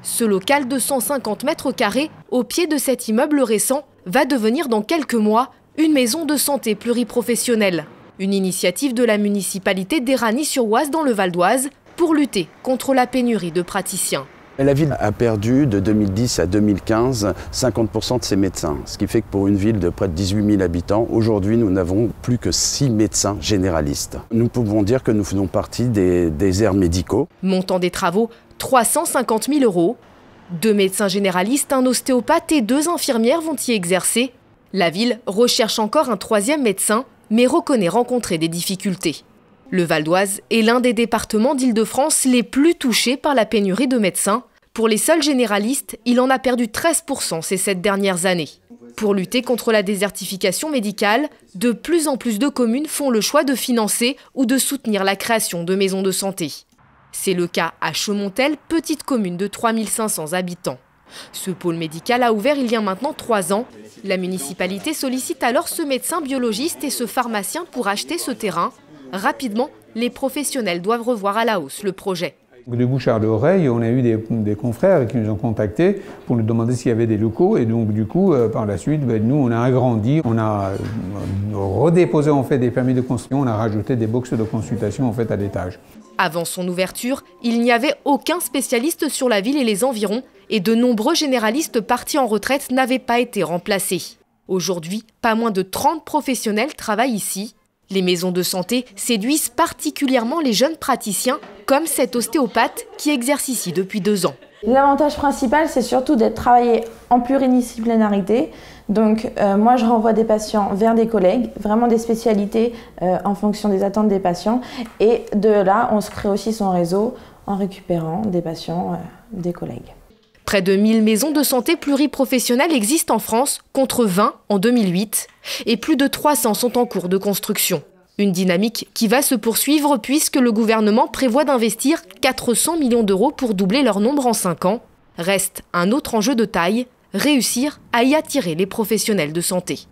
Ce local de 150 mètres carrés, au pied de cet immeuble récent, va devenir dans quelques mois une maison de santé pluriprofessionnelle. Une initiative de la municipalité d'Éragny-sur-Oise dans le Val d'Oise pour lutter contre la pénurie de praticiens. La ville a perdu de 2010 à 2015 50% de ses médecins, ce qui fait que pour une ville de près de 18 000 habitants, aujourd'hui nous n'avons plus que 6 médecins généralistes. Nous pouvons dire que nous faisons partie des déserts médicaux. Montant des travaux, 350 000 €. 2 médecins généralistes, un ostéopathe et 2 infirmières vont y exercer. La ville recherche encore un 3e médecin, mais reconnaît rencontrer des difficultés. Le Val d'Oise est l'un des départements d'Île-de-France les plus touchés par la pénurie de médecins. Pour les seuls généralistes, il en a perdu 13% ces 7 dernières années. Pour lutter contre la désertification médicale, de plus en plus de communes font le choix de financer ou de soutenir la création de maisons de santé. C'est le cas à Chaumontel, petite commune de 3 500 habitants. Ce pôle médical a ouvert il y a maintenant 3 ans. La municipalité sollicite alors ce médecin biologiste et ce pharmacien pour acheter ce terrain. Rapidement, les professionnels doivent revoir à la hausse le projet. De bouche à l'oreille, on a eu des confrères qui nous ont contactés pour nous demander s'il y avait des locaux. Et donc du coup, par la suite, nous on a agrandi, on a redéposé en fait des permis de construction, on a rajouté des boxes de consultation en fait à l'étage. Avant son ouverture, il n'y avait aucun spécialiste sur la ville et les environs, et de nombreux généralistes partis en retraite n'avaient pas été remplacés. Aujourd'hui, pas moins de 30 professionnels travaillent ici. Les maisons de santé séduisent particulièrement les jeunes praticiens, comme cet ostéopathe qui exerce ici depuis 2 ans. L'avantage principal, c'est surtout d'être travaillé en pluridisciplinarité. Donc moi, je renvoie des patients vers des collègues, vraiment des spécialités en fonction des attentes des patients. Et de là, on se crée aussi son réseau en récupérant des patients des collègues. Près de 1000 maisons de santé pluriprofessionnelles existent en France, contre 20 en 2008. Et plus de 300 sont en cours de construction. Une dynamique qui va se poursuivre puisque le gouvernement prévoit d'investir 400 millions d'euros pour doubler leur nombre en 5 ans. Reste un autre enjeu de taille, réussir à y attirer les professionnels de santé.